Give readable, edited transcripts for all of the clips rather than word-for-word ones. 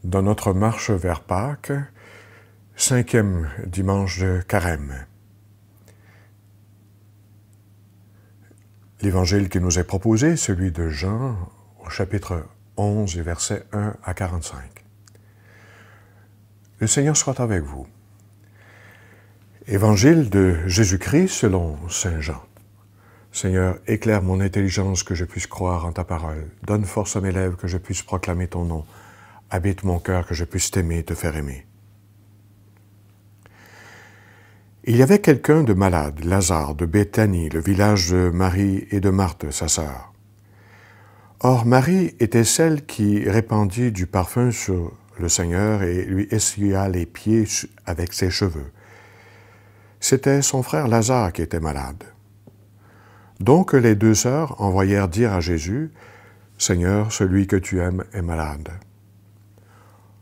dans notre marche vers Pâques, 5e dimanche de Carême. L'évangile qui nous est proposé, celui de Jean, au chapitre 11 et versets 1 à 45. Le Seigneur soit avec vous. Évangile de Jésus-Christ selon saint Jean. Seigneur, éclaire mon intelligence que je puisse croire en ta parole. Donne force à mes lèvres que je puisse proclamer ton nom. Habite mon cœur que je puisse t'aimer et te faire aimer. Il y avait quelqu'un de malade, Lazare, de Béthanie, le village de Marie et de Marthe, sa sœur. Or, Marie était celle qui répandit du parfum sur le Seigneur et lui essuya les pieds avec ses cheveux. C'était son frère Lazare qui était malade. Donc les deux sœurs envoyèrent dire à Jésus, « Seigneur, celui que tu aimes est malade. »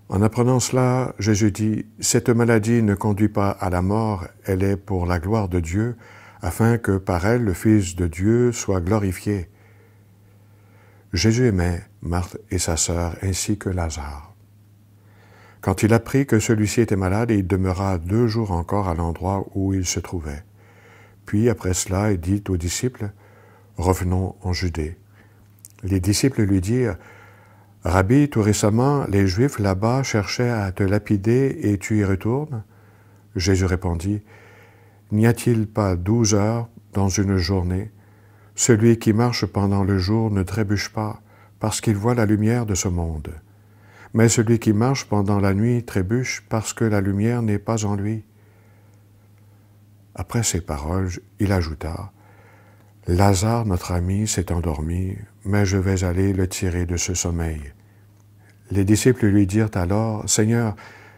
En apprenant cela, Jésus dit, « Cette maladie ne conduit pas à la mort, elle est pour la gloire de Dieu, afin que par elle le Fils de Dieu soit glorifié. » Jésus aimait Marthe et sa sœur ainsi que Lazare. Quand il apprit que celui-ci était malade, il demeura 2 jours encore à l'endroit où il se trouvait. Puis, après cela, il dit aux disciples, « Revenons en Judée. » Les disciples lui dirent, « Rabbi, tout récemment, les Juifs là-bas cherchaient à te lapider et tu y retournes ?» Jésus répondit, « N'y a-t-il pas 12 heures dans une journée? Celui qui marche pendant le jour ne trébuche pas, parce qu'il voit la lumière de ce monde. Mais celui qui marche pendant la nuit trébuche parce que la lumière n'est pas en lui. » Après ces paroles, il ajouta, « Lazare, notre ami, s'est endormi, mais je vais aller le tirer de ce sommeil. » Les disciples lui dirent alors, « Seigneur,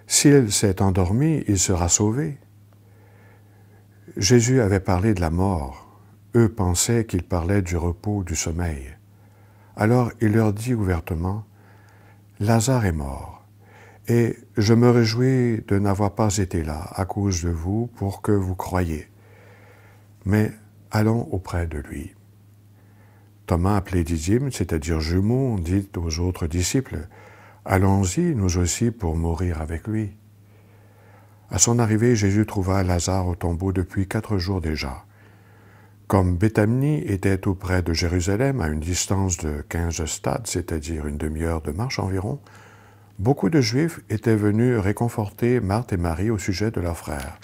s'il s'est endormi, il sera sauvé. » Jésus avait parlé de la mort. Eux pensaient qu'il parlait du repos, du sommeil. Alors il leur dit ouvertement, « Lazare est mort, et je me réjouis de n'avoir pas été là à cause de vous pour que vous croyiez. Mais allons auprès de lui. » Thomas, appelé Didyme, c'est-à-dire jumeau, dit aux autres disciples, « Allons-y, nous aussi, pour mourir avec lui. » À son arrivée, Jésus trouva Lazare au tombeau depuis 4 jours déjà. Comme Béthanie était tout près de Jérusalem, à une distance de 15 stades, c'est-à-dire une demi-heure de marche environ, beaucoup de Juifs étaient venus réconforter Marthe et Marie au sujet de leur frère.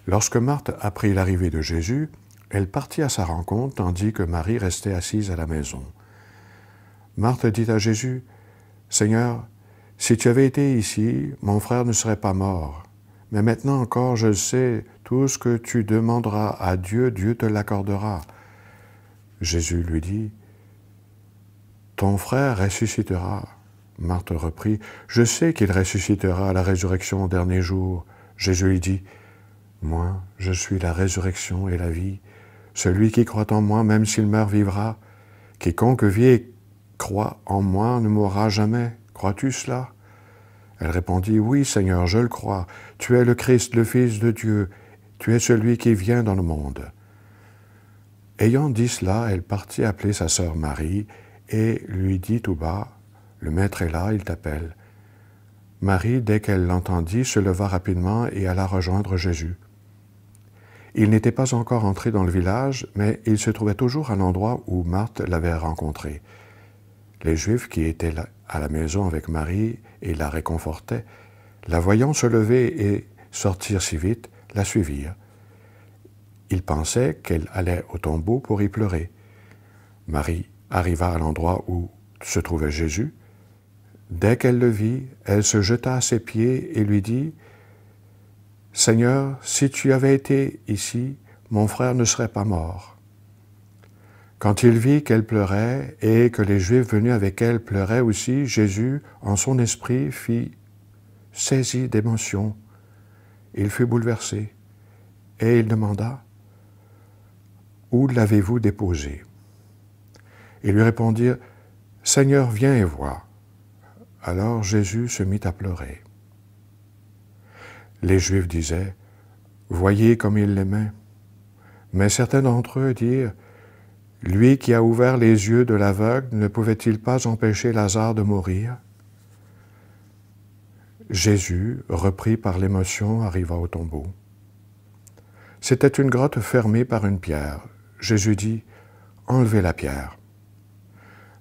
Lorsque Marthe apprit l'arrivée de Jésus, elle partit à sa rencontre, tandis que Marie restait assise à la maison. Marthe dit à Jésus, « Seigneur, si tu avais été ici, mon frère ne serait pas mort. Mais maintenant encore, je le sais, tout ce que tu demanderas à Dieu, Dieu te l'accordera. » Jésus lui dit, « Ton frère ressuscitera. » Marthe reprit, « Je sais qu'il ressuscitera à la résurrection au dernier jour. » Jésus lui dit, « Moi, je suis la résurrection et la vie. Celui qui croit en moi, même s'il meurt, vivra. Quiconque vit et croit en moi ne mourra jamais. Crois-tu cela? » Elle répondit, « Oui, Seigneur, je le crois. Tu es le Christ, le Fils de Dieu. Tu es celui qui vient dans le monde. » Ayant dit cela, elle partit appeler sa sœur Marie et lui dit tout bas, « Le Maître est là, il t'appelle. » Marie, dès qu'elle l'entendit, se leva rapidement et alla rejoindre Jésus. Il n'était pas encore entré dans le village, mais il se trouvait toujours à l'endroit où Marthe l'avait rencontré. Les Juifs qui étaient là, à la maison avec Marie et la réconfortaient, la voyant se lever et sortir si vite, la suivirent. Ils pensaient qu'elle allait au tombeau pour y pleurer. Marie arriva à l'endroit où se trouvait Jésus. Dès qu'elle le vit, elle se jeta à ses pieds et lui dit, « Seigneur, si tu avais été ici, mon frère ne serait pas mort. » Quand il vit qu'elle pleurait et que les Juifs venus avec elle pleuraient aussi, Jésus, en son esprit, fut saisi d'émotion. Il fut bouleversé et il demanda, « Où l'avez-vous déposé? » Ils lui répondirent, « Seigneur, viens et vois. » Alors Jésus se mit à pleurer. Les Juifs disaient, « Voyez comme il l'aimait. » Mais certains d'entre eux dirent, « Lui qui a ouvert les yeux de l'aveugle, ne pouvait-il pas empêcher Lazare de mourir? » Jésus, repris par l'émotion, arriva au tombeau. C'était une grotte fermée par une pierre. Jésus dit, « Enlevez la pierre. »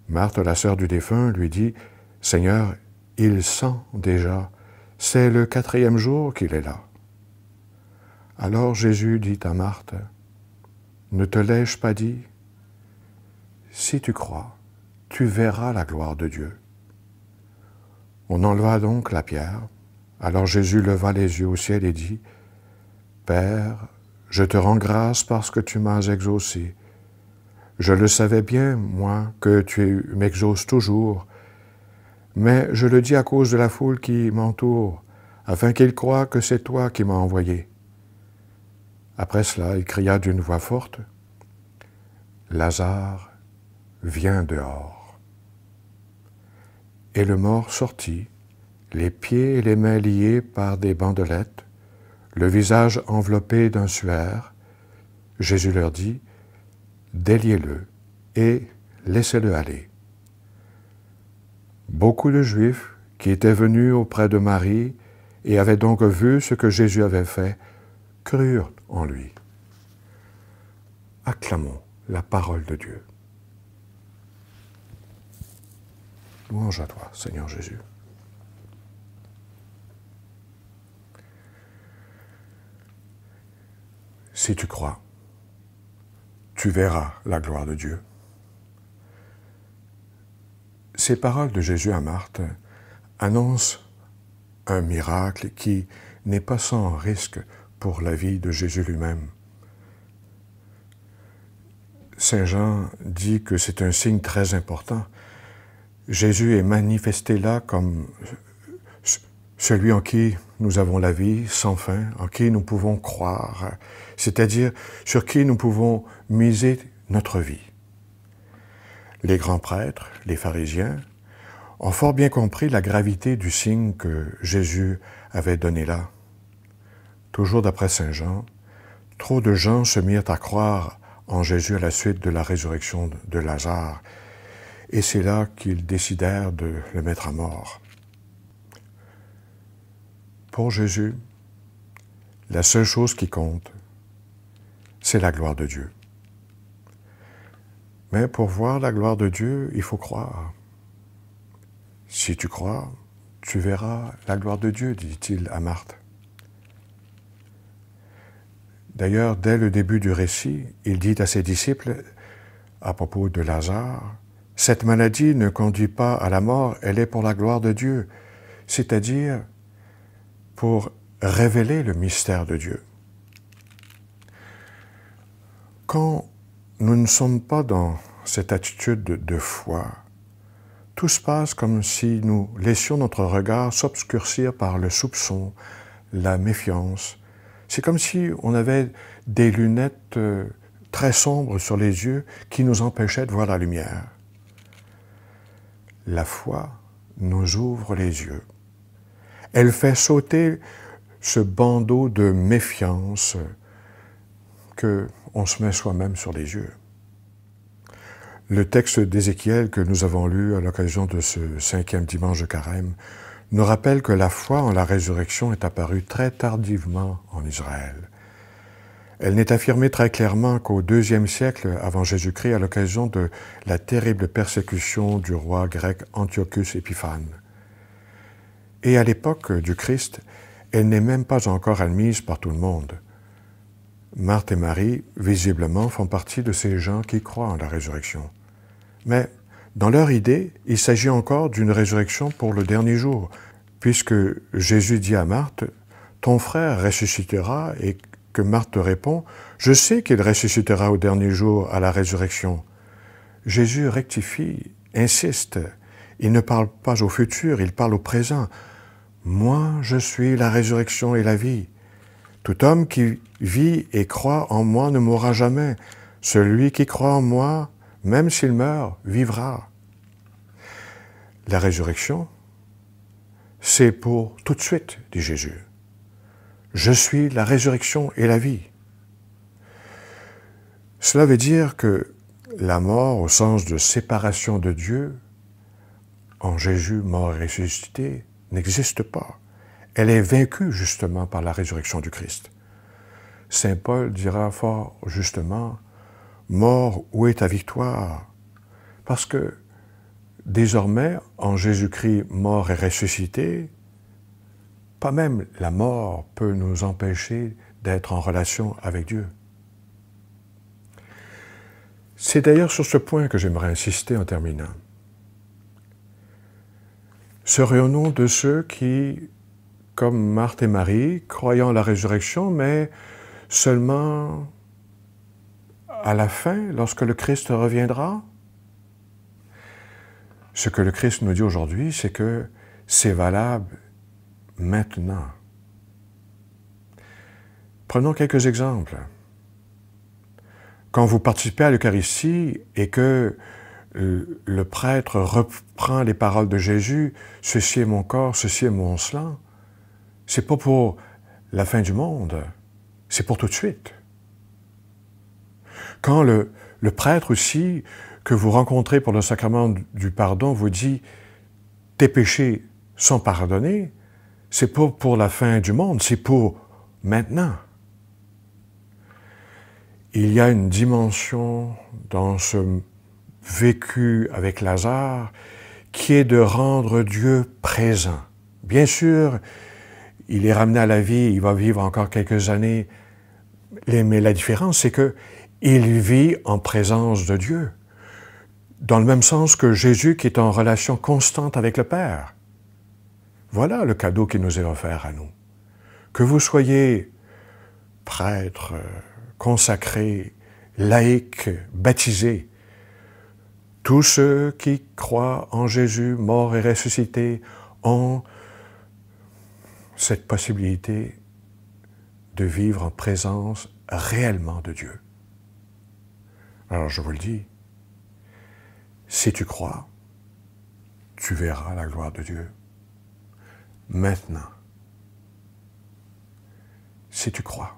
Marthe, la sœur du défunt, lui dit, « Seigneur, il sent déjà, c'est le 4e jour qu'il est là. » Alors Jésus dit à Marthe, « Ne te l'ai-je pas dit? Si tu crois, tu verras la gloire de Dieu. » On enleva donc la pierre. Alors Jésus leva les yeux au ciel et dit, « Père, je te rends grâce parce que tu m'as exaucé. Je le savais bien, moi, que tu m'exauces toujours, mais je le dis à cause de la foule qui m'entoure, afin qu'ils croient que c'est toi qui m'as envoyé. » Après cela, il cria d'une voix forte, « Lazare, viens dehors. » Et le mort sortit, les pieds et les mains liés par des bandelettes, le visage enveloppé d'un suaire. Jésus leur dit, « Déliez-le et laissez-le aller. » Beaucoup de Juifs qui étaient venus auprès de Marie et avaient donc vu ce que Jésus avait fait, crurent en lui. Acclamons la parole de Dieu. Louange à toi, Seigneur Jésus. Si tu crois, tu verras la gloire de Dieu. Ces paroles de Jésus à Marthe annoncent un miracle qui n'est pas sans risque pour la vie de Jésus lui-même. Saint Jean dit que c'est un signe très important. Jésus est manifesté là comme celui en qui nous avons la vie sans fin, en qui nous pouvons croire, c'est-à-dire sur qui nous pouvons miser notre vie. Les grands prêtres, les pharisiens, ont fort bien compris la gravité du signe que Jésus avait donné là. Toujours d'après Saint Jean, trop de gens se mirent à croire en Jésus à la suite de la résurrection de Lazare, et c'est là qu'ils décidèrent de le mettre à mort. Pour Jésus, la seule chose qui compte, c'est la gloire de Dieu. Mais pour voir la gloire de Dieu, il faut croire. Si tu crois, tu verras la gloire de Dieu, dit-il à Marthe. D'ailleurs, dès le début du récit, il dit à ses disciples, à propos de Lazare, « Cette maladie ne conduit pas à la mort, elle est pour la gloire de Dieu, c'est-à-dire pour révéler le mystère de Dieu. » Quand nous ne sommes pas dans cette attitude de foi, tout se passe comme si nous laissions notre regard s'obscurcir par le soupçon, la méfiance. C'est comme si on avait des lunettes très sombres sur les yeux qui nous empêchaient de voir la lumière. La foi nous ouvre les yeux. Elle fait sauter ce bandeau de méfiance qu'on se met soi-même sur les yeux. Le texte d'Ézéchiel que nous avons lu à l'occasion de ce 5e dimanche de Carême nous rappelle que la foi en la résurrection est apparue très tardivement en Israël. Elle n'est affirmée très clairement qu'au IIe siècle avant Jésus-Christ à l'occasion de la terrible persécution du roi grec Antiochus Épiphane. Et à l'époque du Christ, elle n'est même pas encore admise par tout le monde. Marthe et Marie, visiblement, font partie de ces gens qui croient en la résurrection. Mais dans leur idée, il s'agit encore d'une résurrection pour le dernier jour, puisque Jésus dit à Marthe, « Ton frère ressuscitera » et que Marthe répond, « Je sais qu'il ressuscitera au dernier jour à la résurrection. » Jésus rectifie, insiste. Il ne parle pas au futur, il parle au présent. « Moi, je suis la résurrection et la vie. Tout homme qui vit et croit en moi ne mourra jamais. Celui qui croit en moi, même s'il meurt, vivra. » La résurrection, c'est pour tout de suite, dit Jésus. Je suis la résurrection et la vie. Cela veut dire que la mort, au sens de séparation de Dieu, en Jésus mort et ressuscité, n'existe pas. Elle est vaincue justement par la résurrection du Christ. Saint Paul dira fort justement, « Mort, où est ta victoire ?» Parce que désormais, en Jésus-Christ mort et ressuscité, pas même la mort peut nous empêcher d'être en relation avec Dieu. C'est d'ailleurs sur ce point que j'aimerais insister en terminant. Serions-nous de ceux qui, comme Marthe et Marie, croyant à la résurrection, mais seulement à la fin, lorsque le Christ reviendra? Ce que le Christ nous dit aujourd'hui, c'est que c'est valable maintenant. Prenons quelques exemples. Quand vous participez à l'Eucharistie et que le prêtre reprend les paroles de Jésus, « Ceci est mon corps, ceci est mon sang », c'est pas pour la fin du monde, c'est pour tout de suite. Quand le prêtre aussi, que vous rencontrez pour le sacrement du pardon, vous dit « Tes péchés sont pardonnés », c'est pas pour la fin du monde, c'est pour maintenant. Il y a une dimension dans ce vécu avec Lazare qui est de rendre Dieu présent. Bien sûr, il est ramené à la vie, il va vivre encore quelques années, mais la différence, c'est qu'il vit en présence de Dieu, dans le même sens que Jésus qui est en relation constante avec le Père. Voilà le cadeau qui nous est offert à nous. Que vous soyez prêtre, consacré, laïc, baptisé, tous ceux qui croient en Jésus, mort et ressuscité, ont cette possibilité de vivre en présence réellement de Dieu. Alors je vous le dis, si tu crois, tu verras la gloire de Dieu. Maintenant, si tu crois.